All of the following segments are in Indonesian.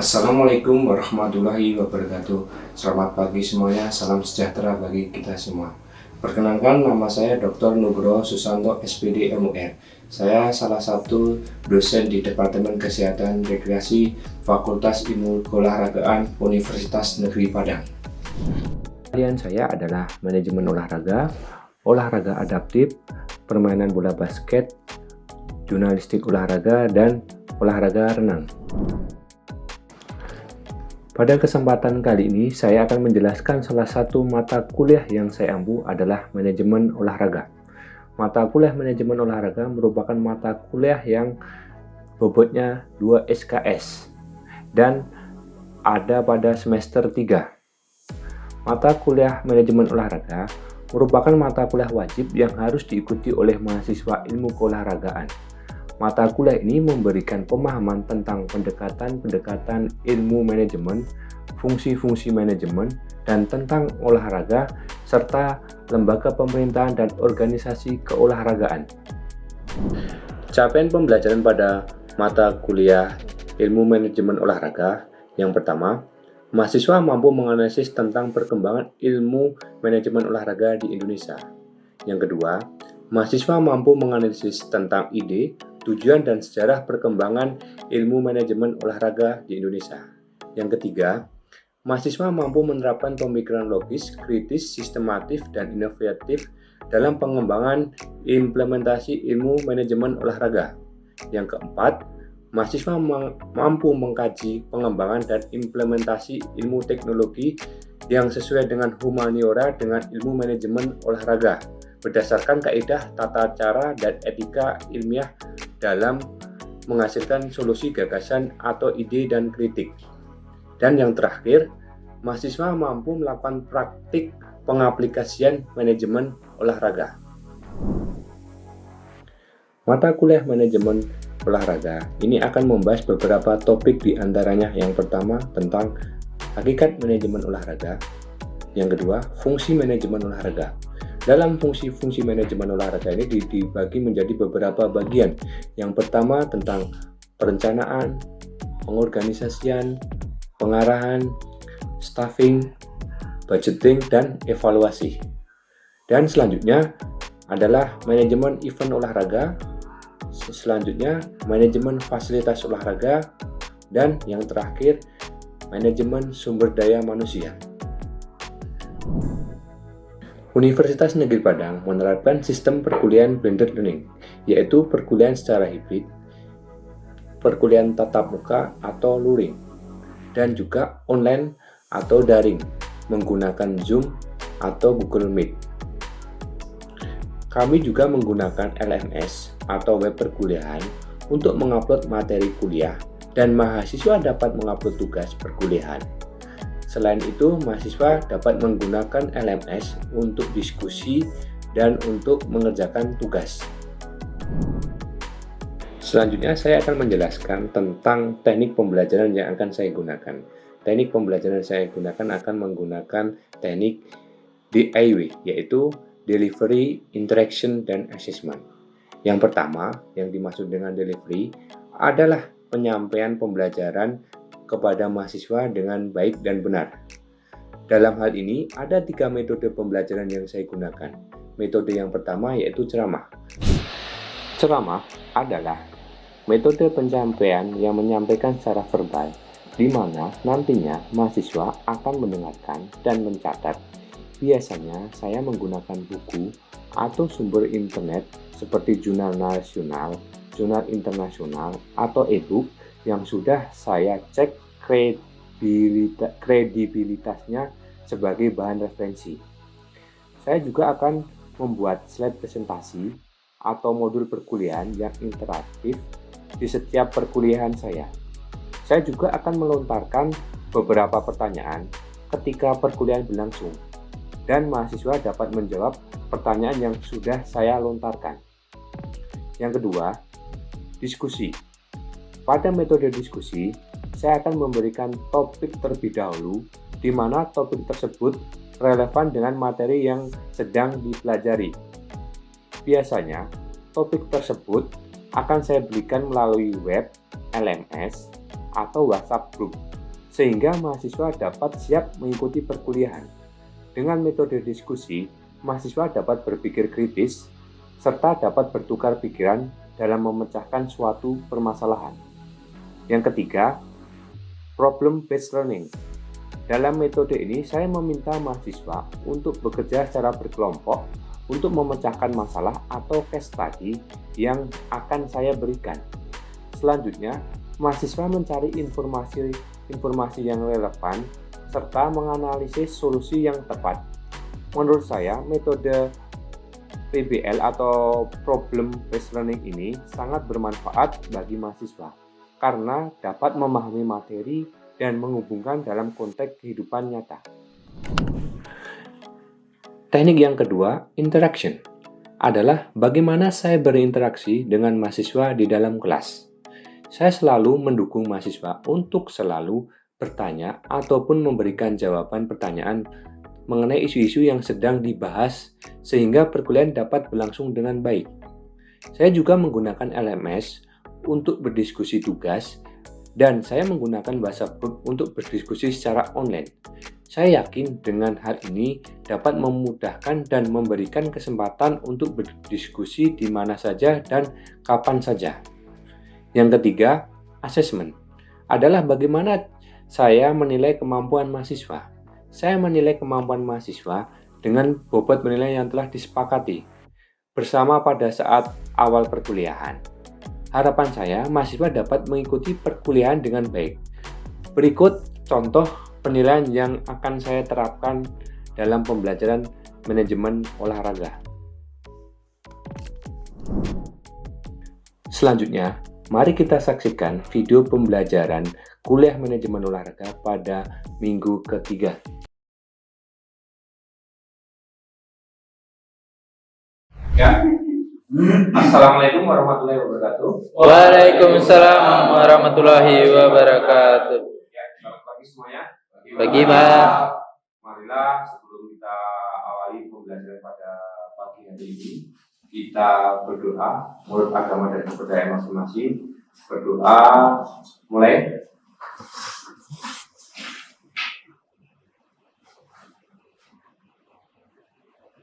Assalamualaikum warahmatullahi wabarakatuh. Selamat pagi semuanya, salam sejahtera bagi kita semua. Perkenalkan, nama saya Dr. Nugroho Susanto SPD MUR. Saya salah satu dosen di Departemen Kesehatan Rekreasi Fakultas Ilmu Keolahragaan Universitas Negeri Padang. Kalian saya adalah manajemen olahraga, olahraga adaptif, permainan bola basket, jurnalistik olahraga, dan olahraga renang. Pada kesempatan kali ini, saya akan menjelaskan salah satu mata kuliah yang saya ampu adalah manajemen olahraga. Mata kuliah manajemen olahraga merupakan mata kuliah yang bobotnya 2 SKS dan ada pada semester 3. Mata kuliah manajemen olahraga merupakan mata kuliah wajib yang harus diikuti oleh mahasiswa ilmu keolahragaan. Mata kuliah ini memberikan pemahaman tentang pendekatan-pendekatan ilmu manajemen, fungsi-fungsi manajemen, dan tentang olahraga, serta lembaga pemerintahan dan organisasi keolahragaan. Capaian pembelajaran pada mata kuliah ilmu manajemen olahraga yang pertama, mahasiswa mampu menganalisis tentang perkembangan ilmu manajemen olahraga di Indonesia. Yang kedua, mahasiswa mampu menganalisis tentang ide, tujuan dan sejarah perkembangan ilmu manajemen olahraga di Indonesia. Yang ketiga, mahasiswa mampu menerapkan pemikiran logis, kritis, sistematif, dan inovatif dalam pengembangan implementasi ilmu manajemen olahraga. Yang keempat, mahasiswa mampu mengkaji pengembangan dan implementasi ilmu teknologi yang sesuai dengan humaniora dengan ilmu manajemen olahraga berdasarkan kaidah tata cara dan etika ilmiah dalam menghasilkan solusi gagasan atau ide dan kritik. Dan yang terakhir, mahasiswa mampu melakukan praktik pengaplikasian manajemen olahraga. Mata kuliah manajemen olahraga ini akan membahas beberapa topik, di antaranya yang pertama tentang hakikat manajemen olahraga, yang kedua fungsi manajemen olahraga. Dalam fungsi-fungsi manajemen olahraga ini dibagi menjadi beberapa bagian. Yang pertama tentang perencanaan, pengorganisasian, pengarahan, staffing, budgeting, dan evaluasi. Dan selanjutnya adalah manajemen event olahraga, selanjutnya manajemen fasilitas olahraga, dan yang terakhir manajemen sumber daya manusia. Universitas Negeri Padang menerapkan sistem perkuliahan blended learning, yaitu perkuliahan secara hibrid, perkuliahan tatap muka atau luring, dan juga online atau daring menggunakan Zoom atau Google Meet. Kami juga menggunakan LMS atau web perkuliahan untuk mengupload materi kuliah, dan mahasiswa dapat mengupload tugas perkuliahan. Selain itu, mahasiswa dapat menggunakan LMS untuk diskusi dan untuk mengerjakan tugas. Selanjutnya, saya akan menjelaskan tentang teknik pembelajaran yang akan saya gunakan. Teknik pembelajaran yang saya gunakan akan menggunakan teknik DIW, yaitu Delivery, Interaction, dan Assessment. Yang pertama, yang dimaksud dengan delivery adalah penyampaian pembelajaran kepada mahasiswa dengan baik dan benar. Dalam hal ini, ada 3 metode pembelajaran yang saya gunakan. Metode yang pertama yaitu ceramah. Ceramah adalah metode penyampaian yang menyampaikan secara verbal, di mana nantinya mahasiswa akan mendengarkan dan mencatat. Biasanya saya menggunakan buku atau sumber internet seperti jurnal nasional, jurnal internasional, atau e-book yang sudah saya cek kredibilitasnya sebagai bahan referensi. Saya juga akan membuat slide presentasi atau modul perkuliahan yang interaktif di setiap perkuliahan saya. Saya juga akan melontarkan beberapa pertanyaan ketika perkuliahan berlangsung, dan mahasiswa dapat menjawab pertanyaan yang sudah saya lontarkan. Yang kedua, diskusi. Pada metode diskusi, saya akan memberikan topik terlebih dahulu, di mana topik tersebut relevan dengan materi yang sedang dipelajari. Biasanya, topik tersebut akan saya berikan melalui web, LMS, atau WhatsApp group. sehingga mahasiswa dapat siap mengikuti perkuliahan. Dengan metode diskusi, mahasiswa dapat berpikir kritis, serta dapat bertukar pikiran dalam memecahkan suatu permasalahan. Yang ketiga, problem-based learning. Dalam metode ini, saya meminta mahasiswa untuk bekerja secara berkelompok untuk memecahkan masalah atau case study yang akan saya berikan. Selanjutnya, mahasiswa mencari informasi yang relevan serta menganalisis solusi yang tepat. Menurut saya, metode PBL atau Problem Based Learning ini sangat bermanfaat bagi mahasiswa karena dapat memahami materi dan menghubungkan dalam konteks kehidupan nyata. Teknik yang kedua, interaction, adalah bagaimana saya berinteraksi dengan mahasiswa di dalam kelas. Saya selalu mendukung mahasiswa untuk selalu bertanya ataupun memberikan jawaban pertanyaan mengenai isu-isu yang sedang dibahas sehingga perkuliahan dapat berlangsung dengan baik. Saya juga menggunakan LMS untuk berdiskusi tugas dan saya menggunakan WhatsApp group untuk berdiskusi secara online. Saya yakin dengan hal ini dapat memudahkan dan memberikan kesempatan untuk berdiskusi di mana saja dan kapan saja. Yang ketiga, assessment, adalah bagaimana saya menilai kemampuan mahasiswa. Saya menilai kemampuan mahasiswa dengan bobot penilaian yang telah disepakati bersama pada saat awal perkuliahan. Harapan saya, mahasiswa dapat mengikuti perkuliahan dengan baik. Berikut contoh penilaian yang akan saya terapkan dalam pembelajaran manajemen olahraga. Selanjutnya, mari kita saksikan video pembelajaran kuliah manajemen olahraga pada minggu ketiga. Ya. Assalamualaikum warahmatullahi wabarakatuh. Waalaikumsalam warahmatullahi wabarakatuh. Ya, selamat pagi semuanya. Pagi, Pak. Marilah sebelum kita awali pembelajaran pada pagi hari ini, kita berdoa menurut agama dan kepercayaan masing-masing. Berdoa mulai.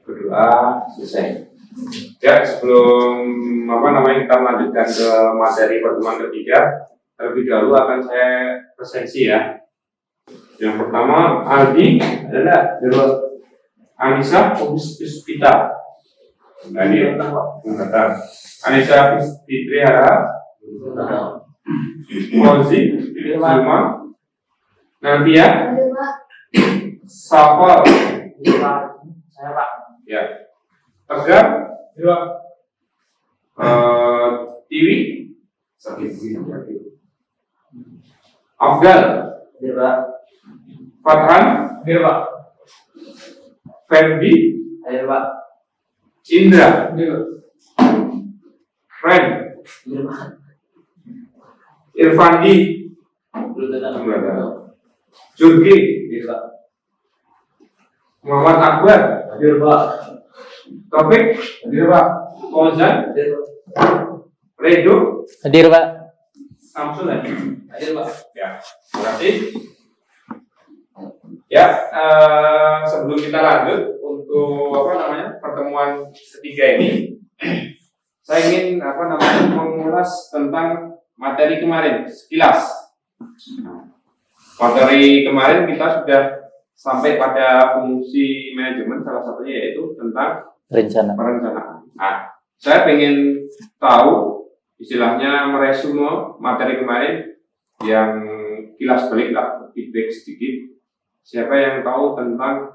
Berdoa selesai. Ya, sebelum kita melanjutkan ke materi pertemuan ketiga, terlebih dahulu akan saya presensi ya. Yang pertama, Aldi adalah Anissa Puspita. Anissa Fitri Hara, Fauzi Zulma, Nadia, Safal, ya, Tegar, Tiwi, Afgal, Fathan, Ferdi, Indra, Ren, Irfandi, Jurgi, Muhammad Akbar, Taufik, Fauzan, Redo, Hadir, Pak. Samsul hadir, Pak. Ya, terima kasih. Ya, sebelum kita lanjut untuk pertemuan ketiga ini, saya ingin mengulas tentang materi kemarin sekilas. Materi kemarin kita sudah sampai pada fungsi manajemen, salah satunya yaitu tentang perencanaan. Nah, saya ingin tahu istilahnya meresume materi kemarin yang kilas balik lah, feedback sedikit. Siapa yang tahu tentang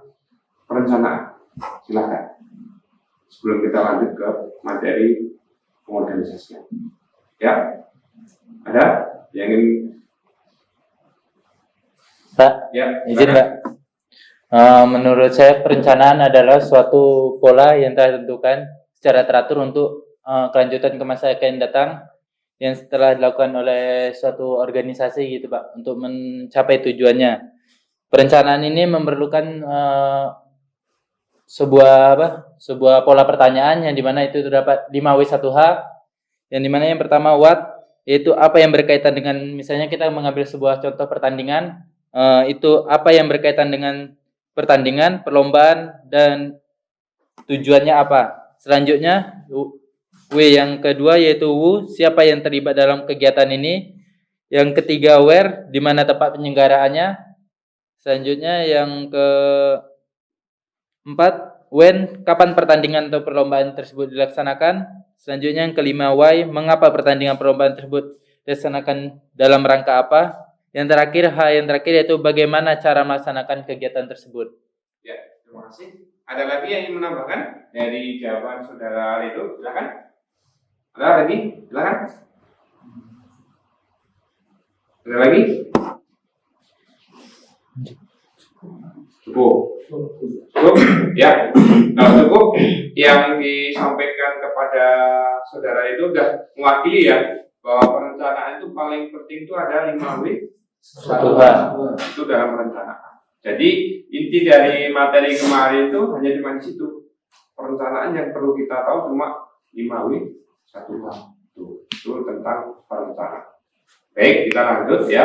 perencanaan? Silakan. Sebelum kita lanjut ke materi pengorganisasian. Ya, ada yang ingin? Pak, Ya, izin, Pak. Menurut saya perencanaan adalah suatu pola yang telah ditentukan secara teratur untuk kelanjutan ke masa akan datang yang setelah dilakukan oleh suatu organisasi gitu, Pak, untuk mencapai tujuannya. Perencanaan ini memerlukan sebuah pola pertanyaan yang dimana itu terdapat 5W1H, yang dimana yang pertama what, yaitu apa yang berkaitan dengan, misalnya kita mengambil sebuah contoh pertandingan, Itu apa yang berkaitan dengan pertandingan, perlombaan, dan tujuannya apa. Selanjutnya, W yang kedua yaitu Wu, siapa yang terlibat dalam kegiatan ini. Yang ketiga, Where, di mana tempat penyelenggaraannya. Selanjutnya yang keempat, When, kapan pertandingan atau perlombaan tersebut dilaksanakan. Selanjutnya yang kelima, Why, mengapa pertandingan perlombaan tersebut dilaksanakan dalam rangka apa. Yang terakhir, yang terakhir yaitu bagaimana cara melaksanakan kegiatan tersebut. Ya, terima kasih. Ada lagi yang ingin menambahkan dari jawaban saudara itu? Silakan. Ada lagi? Silakan. Ada lagi? Cukup. Cukup? Ya. Nah, cukup. Yang disampaikan kepada saudara itu sudah mewakili ya bahwa perencanaan itu paling penting itu ada 5W. Satu hal. Itu dalam perencanaan. Jadi inti dari materi kemarin itu hanya di situ. Perencanaan yang perlu kita tahu cuma 5W, satu hal. Itu tentang perencanaan. Baik, kita lanjut ya.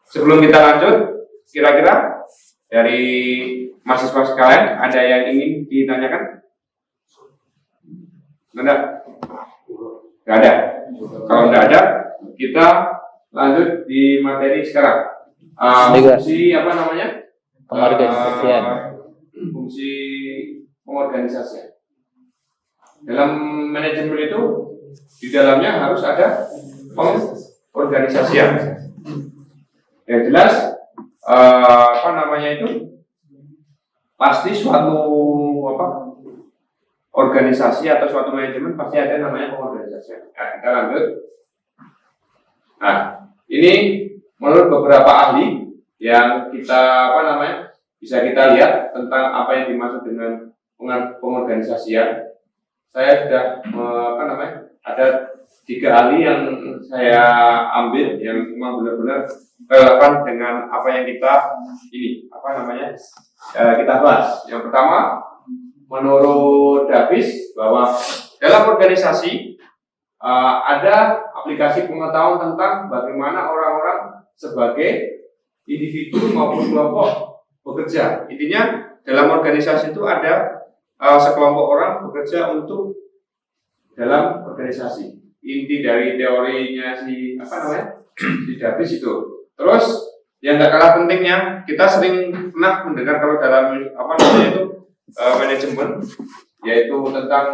Sebelum kita lanjut, kira-kira dari mahasiswa sekalian ada yang ingin ditanyakan? Enggak? Enggak ada. Kalau enggak ada, kita lanjut di materi sekarang. Fungsi apa namanya? Pengorganisasian. Fungsi pengorganisasian. Dalam manajemen itu di dalamnya harus ada pengorganisasian. Yang jelas apa namanya itu? Pasti suatu organisasi atau suatu manajemen pasti ada namanya pengorganisasian. Nah, kita lanjut. Nah, ini menurut beberapa ahli yang kita bisa kita lihat tentang apa yang dimaksud dengan pengorganisasian. Saya sudah ada 3 ahli yang saya ambil yang memang benar-benar relevan dengan apa yang kita kita bahas. Yang pertama, menurut Davis bahwa dalam organisasi ada aplikasi pengetahuan tentang bagaimana orang-orang sebagai individu maupun kelompok bekerja. Intinya dalam organisasi itu ada sekelompok orang bekerja untuk dalam organisasi. Inti dari teorinya si Davis itu. Terus yang tidak kalah pentingnya, kita sering pernah mendengar kalau dalam manajemen, yaitu tentang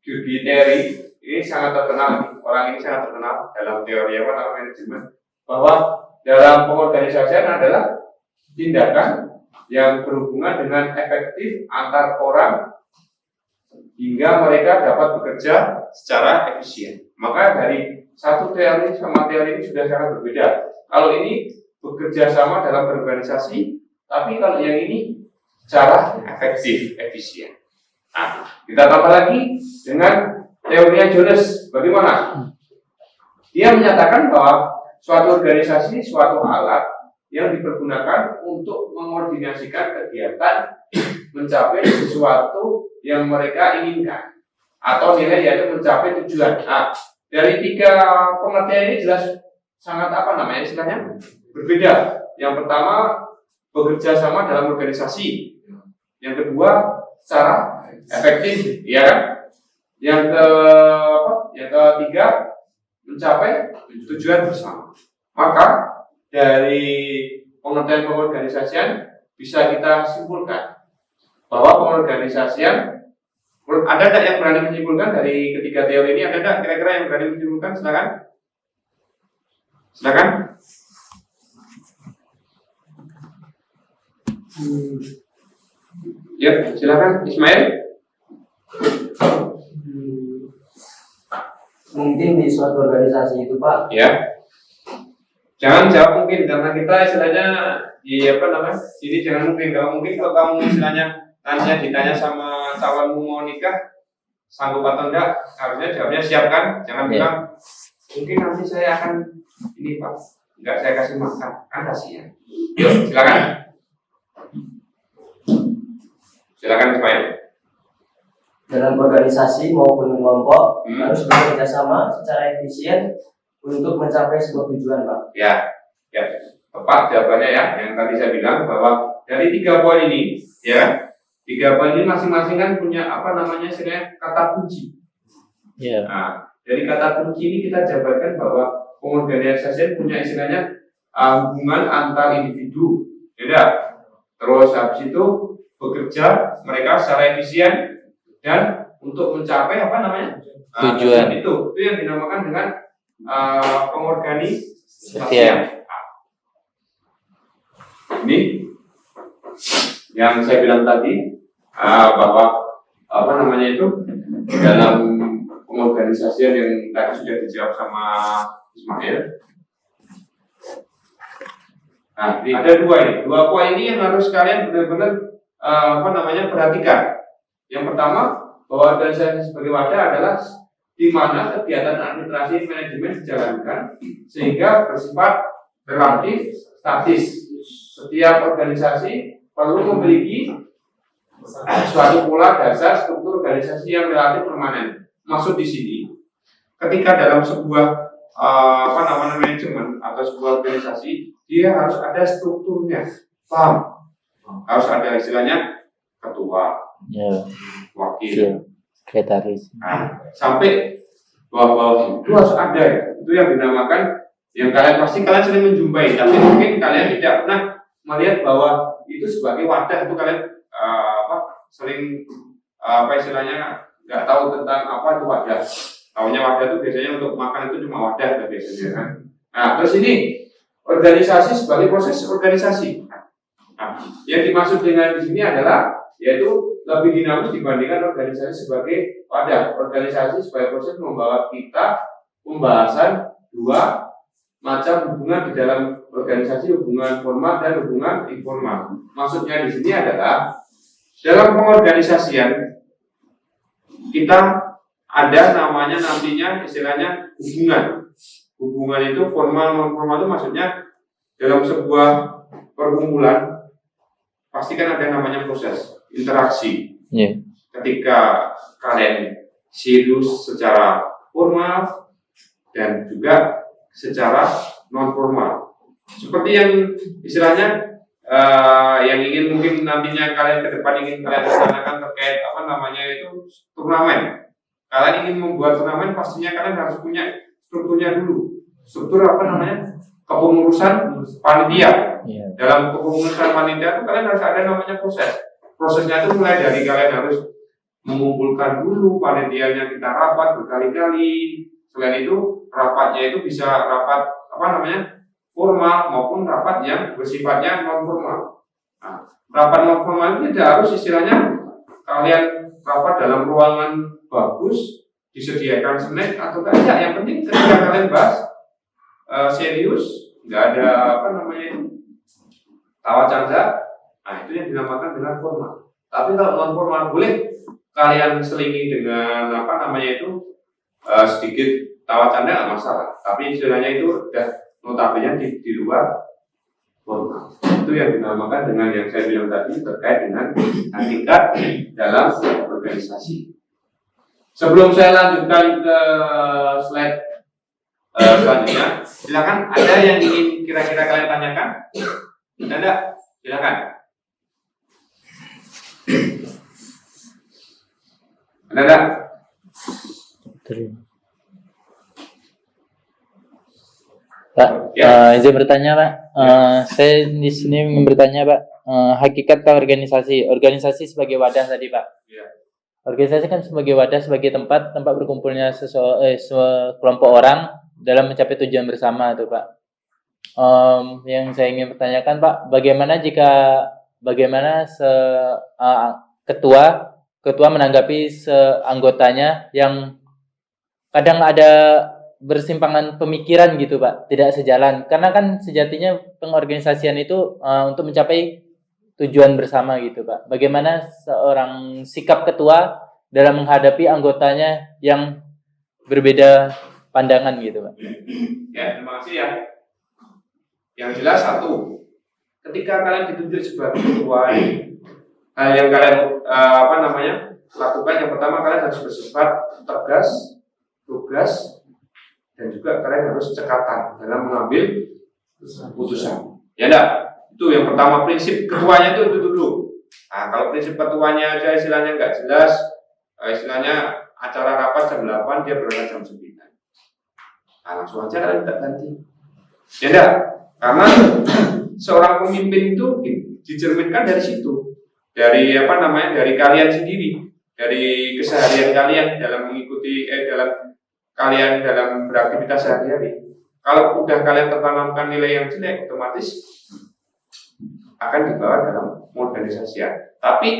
Gurdjieff theory. Ini sangat terkenal, orang ini sangat terkenal dalam teori manajemen, bahwa dalam pengorganisasian adalah tindakan yang berhubungan dengan efektif antar orang hingga mereka dapat bekerja secara efisien. Maka dari satu teori sama teori ini sudah sangat berbeda. Kalau ini bekerja sama dalam berorganisasi, tapi kalau yang ini secara efektif, efisien. Nah, kita tambah lagi dengan teorinya Jones. Bagaimana? Dia menyatakan bahwa suatu organisasi, suatu alat yang dipergunakan untuk mengordinasikan kegiatan mencapai sesuatu yang mereka inginkan atau nilai yaitu mencapai tujuan. Nah, dari 3 pengertian ini jelas sangat istilahnya berbeda. Yang pertama, bekerja sama dalam organisasi. Yang kedua, secara efektif, ya kan? Yang ketiga, mencapai tujuan bersama. Maka dari pengertian pengorganisasian bisa kita simpulkan bahwa pengorganisasian, ada tidak yang berani menyimpulkan dari ketiga teori ini? Ada tidak kira-kira yang berani menyimpulkan? Silakan. Ya, silakan Ismail. Mungkin di suatu organisasi itu, Pak. Ya. Jangan jawab mungkin, karena kita istilahnya ini jangan mungkin. Kalau mungkin, kalau kamu istilahnya nantinya ditanya sama calonmu mau nikah, sanggup atau enggak, harusnya jawabnya siap kan. Jangan bilang mungkin nanti saya akan ini Pak, enggak saya kasih makan, kan kasihan. Yuk, silakan. Silakan Ismail. Dalam organisasi maupun kelompok harus bekerja sama secara efisien untuk mencapai sebuah tujuan, Pak. Ya. tepat jawabannya ya, yang tadi saya bilang bahwa dari 3 poin ini, ya, 3 poin ini masing-masing kan punya apa namanya istilahnya kata kunci. Ya. Nah, dari kata kunci ini kita jabarkan bahwa pengorganisasian punya istilahnya hubungan antar individu, beda. Terus habis itu bekerja mereka secara efisien dan untuk mencapai apa namanya Tujuan. itu yang dinamakan dengan pengorganisasian. Ini yang saya bilang tadi bahwa apa namanya itu dalam pengorganisasian yang tadi sudah dijawab sama Ismail. Nah, ada 2 poin ini yang harus kalian benar-benar apa namanya perhatikan. Yang pertama bahwa organisasi sebagai wadah adalah di mana kegiatan administrasi manajemen dijalankan sehingga bersifat relatif statis. Setiap organisasi perlu memiliki suatu pola dasar struktur organisasi yang relatif permanen. Maksud di sini, ketika dalam sebuah apa namanya manajemen atau sebuah organisasi, dia harus ada strukturnya, paham? Harus ada istilahnya ketua, Ya. wakil, Ya. Sekretaris. nah, sampai bawah-bawah itu harus ada ya. Itu yang dinamakan, yang kalian pasti kalian sering menjumpai, tapi mungkin kalian tidak pernah melihat bahwa itu sebagai wadah. Itu kalian sering apa istilahnya nggak tahu tentang apa itu wadah. Tahunya wadah itu biasanya untuk makan itu cuma wadah biasanya kan. Nah, terus ini organisasi sebagai proses organisasi. Nah, yang dimaksud dengan di sini adalah yaitu lebih dinamis dibandingkan organisasi sebagai wadah. Organisasi sebagai proses membawa kita pembahasan 2 macam hubungan di dalam organisasi, hubungan formal dan hubungan informal. Maksudnya di sini adalah dalam pengorganisasian kita ada namanya nantinya istilahnya hubungan. Hubungan itu formal non formal itu maksudnya dalam sebuah perkumpulan pasti kan ada namanya proses interaksi. Ya. Ketika kalian serius secara formal dan juga secara non formal. Seperti yang istilahnya yang ingin mungkin nantinya kalian ke depan ingin kalian laksanakan terkait apa namanya itu turnamen. Kalian ingin membuat turnamen pastinya kalian harus punya strukturnya dulu. Struktur apa namanya? Kepengurusan panitia. Ya. Dalam kepengurusan panitia itu kalian harus ada namanya proses. Prosesnya itu mulai dari kalian harus mengumpulkan dulu panitianya, kita rapat berkali-kali. Selain itu rapatnya itu bisa rapat apa namanya? Formal maupun rapat yang bersifatnya non formal. Nah, rapat non formal itu tidak harus istilahnya kalian rapat dalam ruangan bagus, disediakan snack atau tidak. Yang penting ketika kalian bahas serius, nggak ada apa namanya itu tawa canda. Nah, itu yang dinamakan dengan formal. Tapi kalau non formal boleh kalian selingi dengan apa namanya itu sedikit tawa canda nggak masalah. Tapi istilahnya itu udah notabene di luar formal. Itu yang dinamakan dengan yang saya bilang tadi terkait dengan tingkat dalam organisasi. Sebelum saya lanjutkan ke slide selanjutnya, silakan ada yang ingin kira-kira kalian tanyakan? Ada? Silakan. Ada? Pak, izin bertanya Pak. Saya di sini ingin bertanya Pak, hakikat organisasi sebagai wadah tadi Pak. Ya. Organisasi kan sebagai wadah, sebagai tempat berkumpulnya sekelompok orang dalam mencapai tujuan bersama tuh Pak. Yang saya ingin bertanyakan Pak, bagaimana ketua menanggapi anggotanya yang kadang ada bersimpangan pemikiran gitu Pak, tidak sejalan. Karena kan sejatinya pengorganisasian itu untuk mencapai tujuan bersama gitu Pak. Bagaimana seorang sikap ketua dalam menghadapi anggotanya yang berbeda pandangan gitu Pak. Ya, terima kasih ya. Yang jelas satu, ketika kalian ditunjuk sebagai ketua, yang kalian lakukan yang pertama kalian harus bersifat tegas, tugas, dan juga kalian harus cekatan dalam mengambil keputusan. Ya enggak? Itu yang pertama, prinsip ketuanya itu dulu. Nah, kalau prinsip ketuanya aja istilahnya nggak jelas, istilahnya acara rapat jam 8, dia berangkat jam 9. Nah, langsung aja kalian tak ganti. Ya enggak? Karena seorang pemimpin itu dicerminkan dari situ. Dari dari kalian sendiri, dari keseharian kalian dalam mengikuti dalam kalian dalam beraktivitas sehari-hari. Kalau udah kalian tertanamkan nilai yang jelek, otomatis akan dibawa dalam organisasi. Tapi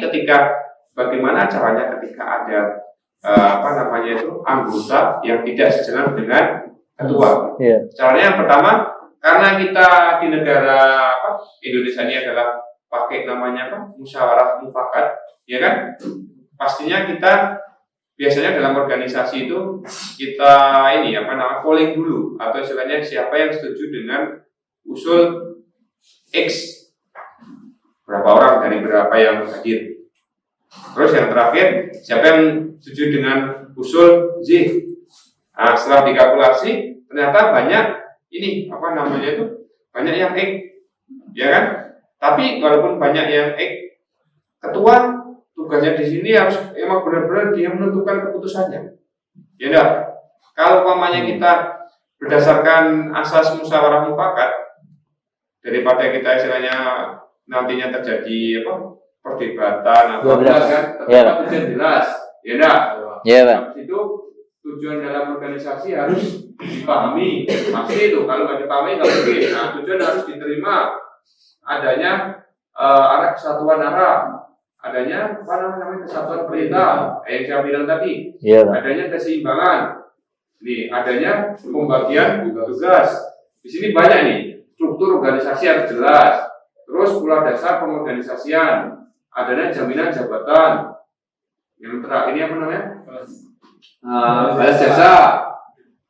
bagaimana caranya ketika ada anggota yang tidak sejalan dengan ketua? Iya. Caranya yang pertama, karena kita di negara Indonesia ini adalah pakai namanya musyawarah mufakat, ya kan? Pastinya kita biasanya dalam organisasi itu kita polling dulu, atau istilahnya siapa yang setuju dengan usul X, berapa orang dari berapa yang hadir. Terus yang terakhir, siapa yang setuju dengan usul Z. Nah, setelah dikalkulasi ternyata banyak banyak yang X, ya kan? Tapi walaupun banyak yang X, ketua tugasnya di sini harus emang benar-benar dia menentukan keputusannya. Ya enggak? Kalau umpamanya kita berdasarkan asas musyawarah mufakat, daripada kita istilahnya nantinya terjadi perdebatan atau kan, tujuan jelas. Ya enggak? Iya, Pak. Habis itu tujuan dalam organisasi harus dipahami. Pasti itu kalau nggak dipahami nggak mungkin. Nah, tujuan harus diterima. Adanya arah kesatuan arah. Adanya kesatuan perintah, yang saya bilang tadi. Iya, Pak. Adanya keseimbangan. Nih, adanya pembagian tugas. Di sini banyak nih, struktur organisasi harus jelas. Terus pula dasar pengorganisasian. Adanya jaminan jabatan. Yang terakhir ini balas jasa.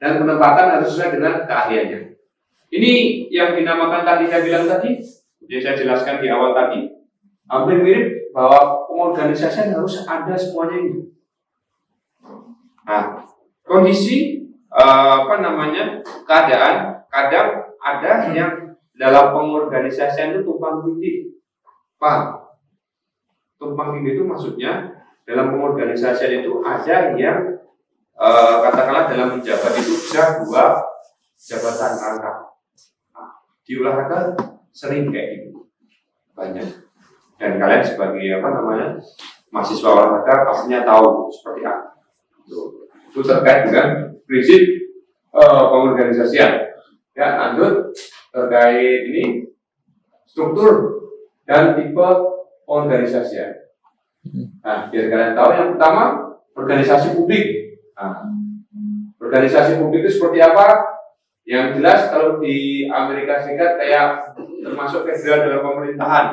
Dan penempatan harus sesuai dengan keahliannya. Ini yang dinamakan tadi saya bilang tadi, yang saya jelaskan di awal tadi, hampir mirip bahwa pengorganisasian harus ada semuanya ini. Nah, kondisi keadaan kadang ada yang dalam pengorganisasian itu tumpang tindih. Paham? Tumpang tindih itu maksudnya dalam pengorganisasian itu ada yang katakanlah dalam menjabat itu bisa 2 jabatan rangkap. Nah, di olahraga sering kayak gitu, banyak. Dan kalian sebagai mahasiswa olahraga pastinya tahu seperti apa. Itu terkait dengan prinsip pengorganisasian. Ya, lanjut terkait ini struktur dan tipe pengorganisasian. Nah, biar kalian tahu, yang pertama organisasi publik. Nah, organisasi publik itu seperti apa? Yang jelas kalau di Amerika Serikat kayak termasuk federal dalam pemerintahan.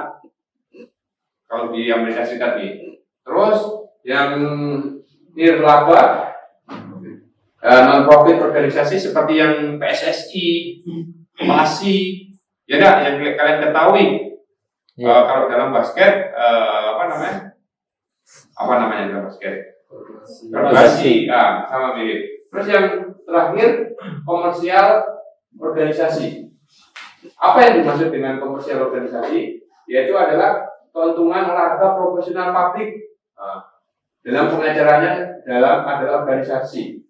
Kalau di Amerika Serikat nih. Terus yang nirlaba, non-profit organisasi seperti yang PSSI, MASI, ya enggak, yang kalian ketahui. Kalau dalam basket, apa namanya dalam basket? Organisasi, sama mirip. Terus yang terakhir, komersial organisasi. Apa yang dimaksud dengan komersial organisasi? Yaitu adalah keuntungan olahraga profesional publik dalam pengajarannya adalah organisasi.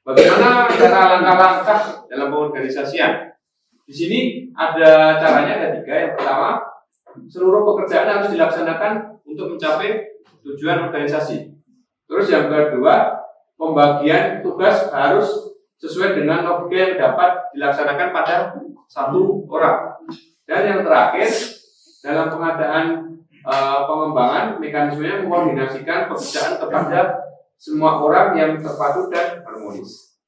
Bagaimana cara langkah-langkah dalam pengorganisasian? Di sini ada caranya, ada 3. Yang pertama, seluruh pekerjaan harus dilaksanakan untuk mencapai tujuan organisasi. Terus yang kedua, pembagian tugas harus sesuai dengan logika yang dapat dilaksanakan pada 1 orang. Dan yang terakhir, dalam pengadaan pengembangan, mekanismenya mengkoordinasikan pekerjaan kepada semua orang yang terpadu dan harmonis.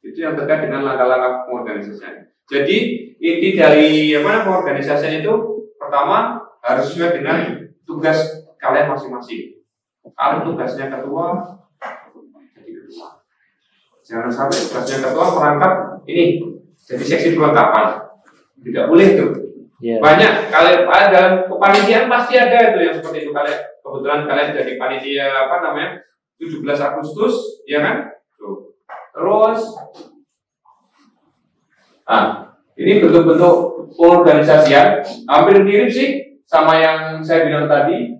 Itu yang terkait dengan langkah-langkah pengorganisasian. Jadi inti dari pengorganisasian itu, pertama harus sesuai dengan tugas kalian masing-masing. Kalau tugasnya ketua, jadi ketua. Jangan sampai tugasnya ketua merangkap ini jadi seksi perlengkapan. Tidak boleh itu. Banyak kalian dalam kepanitiaan pasti ada itu yang seperti itu. Kebetulan kalian jadi panitia 17 Agustus, ya kan? Tuh. Terus Ini bentuk-bentuk pengorganisasian hampir mirip sih sama yang saya bilang tadi.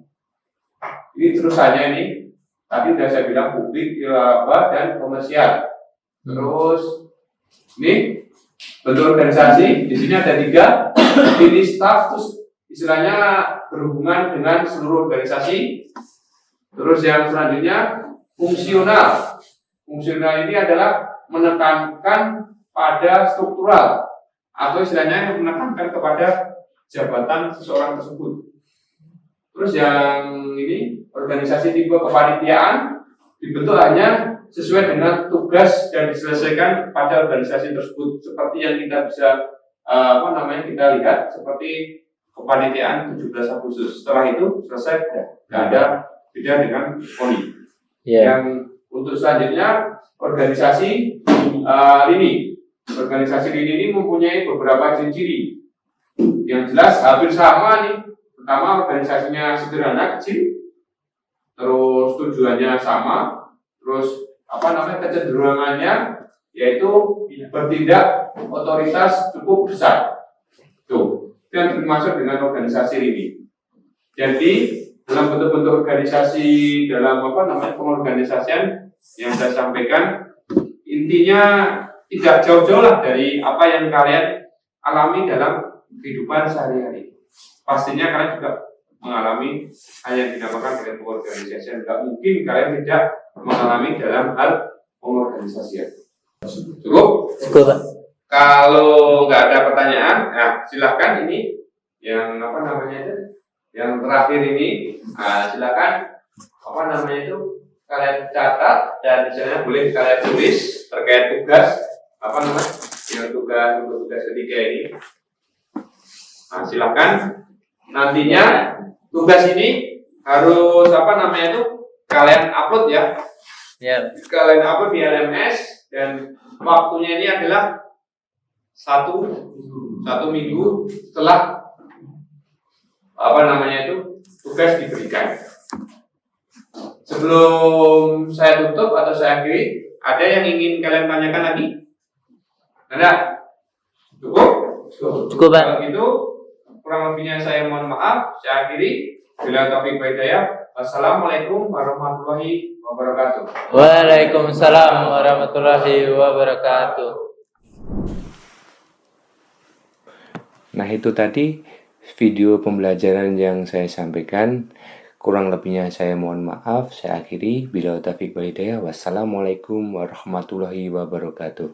Ini terusannya ini. Tadi sudah saya bilang publik, dan komersial. Terus ini bentuk organisasi. Di sini ada 3. Ini staff, terus istilahnya berhubungan dengan seluruh organisasi. Terus yang selanjutnya fungsional. Fungsional ini adalah menekankan pada struktural atau istilahnya menekankan kepada jabatan seseorang tersebut. Terus yang ini organisasi tipe kepanitiaan dibentuk hanya sesuai dengan tugas dan diselesaikan pada organisasi tersebut, seperti yang kita bisa kita lihat seperti kepanitiaan 17 Agustus. Setelah itu selesai, tidak ada beda dengan PONI. Yang untuk selanjutnya organisasi lini. Organisasi lini ini mempunyai beberapa ciri-ciri. Yang jelas hampir sama nih. Pertama, organisasinya sederhana, kecil. Terus tujuannya sama. Terus kecenderungannya yaitu bertindak otoritas cukup besar. Tuh, itu yang dimaksud dengan organisasi ini. Jadi dalam bentuk-bentuk organisasi dalam pengorganisasian yang saya sampaikan, intinya tidak jauh-jauh lah dari apa yang kalian alami dalam kehidupan sehari-hari. Pastinya kalian juga mengalami hal yang dinamakan dengan pengorganisasian. Tidak mungkin kalian tidak mengalami dalam hal pengorganisasian. Cukup? Cukup, Pak. Kalau nggak ada pertanyaan, silahkan ini yang yang terakhir ini, silakan kalian catat dan misalnya boleh kalian tulis terkait tugas yang tugas ketiga ini. Silakan. Nantinya tugas ini harus kalian upload ya. Kalian upload di LMS dan waktunya ini adalah satu minggu setelah tugas diberikan. Sebelum saya tutup atau saya akhiri, ada yang ingin kalian tanyakan lagi? Ada? Cukup? Cukup, Pak. Kalau gitu, kurang lebihnya saya mohon maaf. Saya akhiri. Bila taufiq wal hidayah. Wassalamualaikum warahmatullahi wabarakatuh. Waalaikumsalam warahmatullahi wabarakatuh. Nah, itu tadi video pembelajaran yang saya sampaikan. Kurang lebihnya saya mohon maaf. Saya akhiri. Bila taufiq wal hidayah. Wassalamualaikum warahmatullahi wabarakatuh.